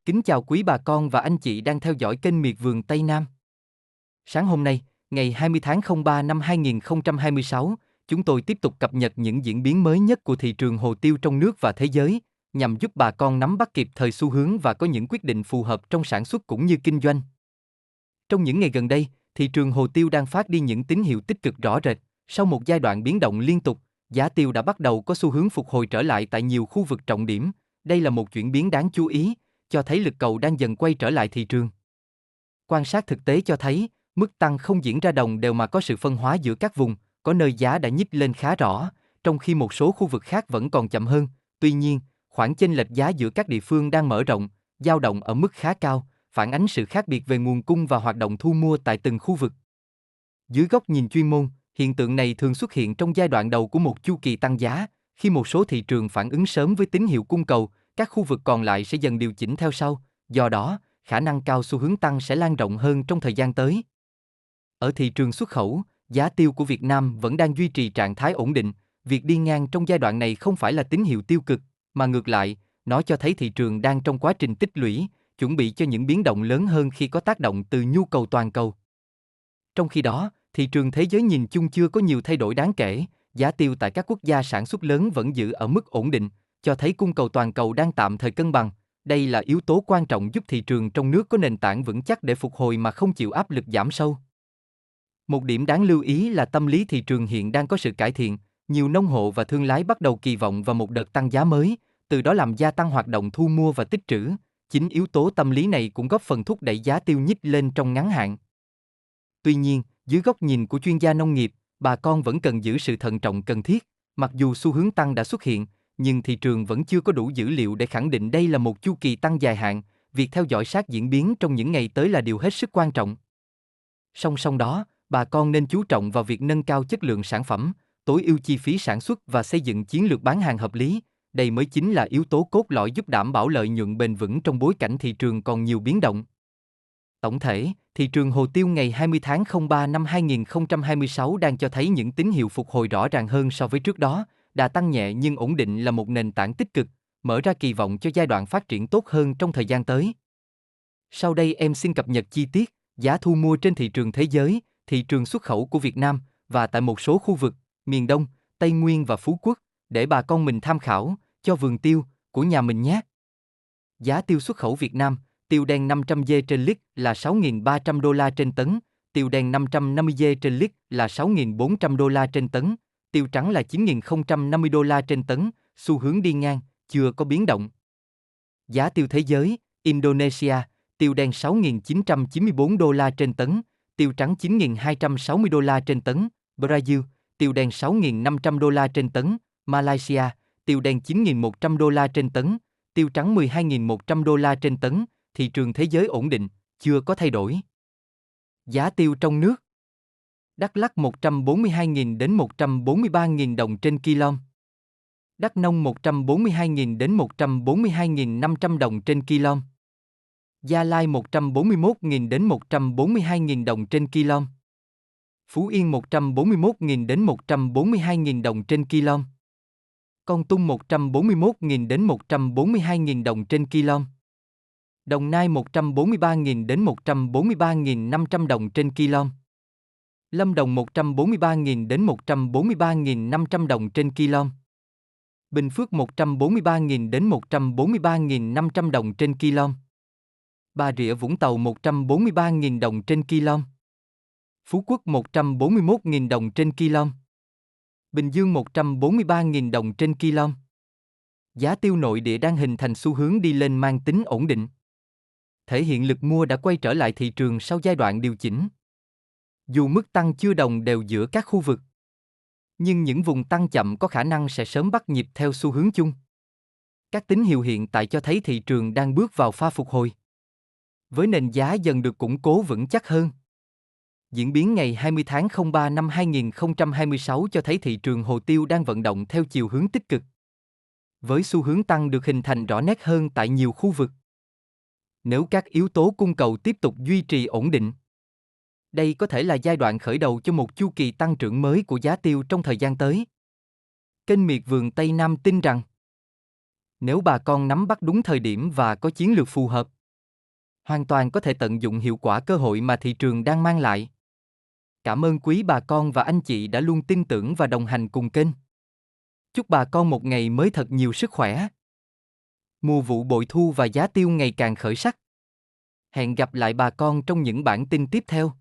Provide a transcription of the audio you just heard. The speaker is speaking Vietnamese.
Kính chào quý bà con và anh chị đang theo dõi kênh Miệt vườn Tây Nam. Sáng hôm nay, ngày 20 tháng 03 năm 2026, chúng tôi tiếp tục cập nhật những diễn biến mới nhất của thị trường hồ tiêu trong nước và thế giới, nhằm giúp bà con nắm bắt kịp thời xu hướng và có những quyết định phù hợp trong sản xuất cũng như kinh doanh. Trong những ngày gần đây, thị trường hồ tiêu đang phát đi những tín hiệu tích cực rõ rệt. Sau một giai đoạn biến động liên tục, giá tiêu đã bắt đầu có xu hướng phục hồi trở lại tại nhiều khu vực trọng điểm. Đây là một chuyển biến đáng chú ý, cho thấy lực cầu đang dần quay trở lại thị trường. Quan sát thực tế cho thấy, mức tăng không diễn ra đồng đều mà có sự phân hóa giữa các vùng, có nơi giá đã nhích lên khá rõ, trong khi một số khu vực khác vẫn còn chậm hơn. Tuy nhiên, khoảng chênh lệch giá giữa các địa phương đang mở rộng, dao động ở mức khá cao, phản ánh sự khác biệt về nguồn cung và hoạt động thu mua tại từng khu vực. Dưới góc nhìn chuyên môn, hiện tượng này thường xuất hiện trong giai đoạn đầu của một chu kỳ tăng giá, khi một số thị trường phản ứng sớm với tín hiệu cung cầu, các khu vực còn lại sẽ dần điều chỉnh theo sau, do đó, khả năng cao xu hướng tăng sẽ lan rộng hơn trong thời gian tới. Ở thị trường xuất khẩu, giá tiêu của Việt Nam vẫn đang duy trì trạng thái ổn định, việc đi ngang trong giai đoạn này không phải là tín hiệu tiêu cực, mà ngược lại, nó cho thấy thị trường đang trong quá trình tích lũy, chuẩn bị cho những biến động lớn hơn khi có tác động từ nhu cầu toàn cầu. Trong khi đó, thị trường thế giới nhìn chung chưa có nhiều thay đổi đáng kể, giá tiêu tại các quốc gia sản xuất lớn vẫn giữ ở mức ổn định, cho thấy cung cầu toàn cầu đang tạm thời cân bằng. Đây là yếu tố quan trọng giúp thị trường trong nước có nền tảng vững chắc để phục hồi mà không chịu áp lực giảm sâu. Một điểm đáng lưu ý là tâm lý thị trường hiện đang có sự cải thiện, nhiều nông hộ và thương lái bắt đầu kỳ vọng vào một đợt tăng giá mới, từ đó làm gia tăng hoạt động thu mua và tích trữ. Chính yếu tố tâm lý này cũng góp phần thúc đẩy giá tiêu nhích lên trong ngắn hạn. Tuy nhiên, dưới góc nhìn của chuyên gia nông nghiệp, bà con vẫn cần giữ sự thận trọng cần thiết. Mặc dù xu hướng tăng đã xuất hiện, nhưng thị trường vẫn chưa có đủ dữ liệu để khẳng định đây là một chu kỳ tăng dài hạn. Việc theo dõi sát diễn biến trong những ngày tới là điều hết sức quan trọng. Song song đó, bà con nên chú trọng vào việc nâng cao chất lượng sản phẩm, tối ưu chi phí sản xuất và xây dựng chiến lược bán hàng hợp lý. Đây mới chính là yếu tố cốt lõi giúp đảm bảo lợi nhuận bền vững trong bối cảnh thị trường còn nhiều biến động. Tổng thể, thị trường hồ tiêu ngày 20 tháng 03 năm 2026 đang cho thấy những tín hiệu phục hồi rõ ràng hơn so với trước đó, đà tăng nhẹ nhưng ổn định là một nền tảng tích cực, mở ra kỳ vọng cho giai đoạn phát triển tốt hơn trong thời gian tới. Sau đây em xin cập nhật chi tiết, giá thu mua trên thị trường thế giới, thị trường xuất khẩu của Việt Nam, và tại một số khu vực, miền Đông, Tây Nguyên và Phú Quốc, để bà con mình tham khảo, cho vườn tiêu của nhà mình nhé. Giá tiêu xuất khẩu Việt Nam, tiêu đen 500G trên lít là 6.300 đô la trên tấn, tiêu đen 550G trên lít là 6.400 đô la trên tấn, tiêu trắng là 9.050 đô la trên tấn, xu hướng đi ngang, chưa có biến động. Giá tiêu thế giới, Indonesia, tiêu đen 6.994 đô la trên tấn, tiêu trắng 9.260 đô la trên tấn, Brazil, tiêu đen 6.500 đô la trên tấn, Malaysia, tiêu đen 9.100 đô la trên tấn, tiêu trắng 12.100 đô la trên tấn, thị trường thế giới ổn định, chưa có thay đổi. Giá tiêu trong nước. Đắk Lắk 142.000 đến 143.000 đồng trên kg. Đắk Nông 142.000 đến 142.500 đồng trên kg. Gia Lai 141.000 đến 142.000 đồng trên kg. Phú Yên 141.000 đến 142.000 đồng trên kg. Kon Tum 141.000 đến 142.000 đồng trên kg. Đồng Nai 143.000 đến 143.500 đồng trên kg. Lâm Đồng 143.000 đến 143.500 đồng trên kg. Bình Phước 143.000 đến 143.500 đồng trên kg. Bà Rịa Vũng Tàu 143.000 đồng trên kg. Phú Quốc 141.000 đồng trên kg. Bình Dương 143.000 đồng trên kg. Giá tiêu nội địa đang hình thành xu hướng đi lên mang tính ổn định. Thể hiện lực mua đã quay trở lại thị trường sau giai đoạn điều chỉnh. Dù mức tăng chưa đồng đều giữa các khu vực, nhưng những vùng tăng chậm có khả năng sẽ sớm bắt nhịp theo xu hướng chung. Các tín hiệu hiện tại cho thấy thị trường đang bước vào pha phục hồi, với nền giá dần được củng cố vững chắc hơn. Diễn biến ngày 20 tháng 03 năm 2026 cho thấy thị trường hồ tiêu đang vận động theo chiều hướng tích cực, với xu hướng tăng được hình thành rõ nét hơn tại nhiều khu vực. Nếu các yếu tố cung cầu tiếp tục duy trì ổn định, đây có thể là giai đoạn khởi đầu cho một chu kỳ tăng trưởng mới của giá tiêu trong thời gian tới. Kênh Miệt vườn Tây Nam tin rằng, nếu bà con nắm bắt đúng thời điểm và có chiến lược phù hợp, hoàn toàn có thể tận dụng hiệu quả cơ hội mà thị trường đang mang lại. Cảm ơn quý bà con và anh chị đã luôn tin tưởng và đồng hành cùng kênh. Chúc bà con một ngày mới thật nhiều sức khỏe. Mùa vụ bội thu và giá tiêu ngày càng khởi sắc. Hẹn gặp lại bà con trong những bản tin tiếp theo.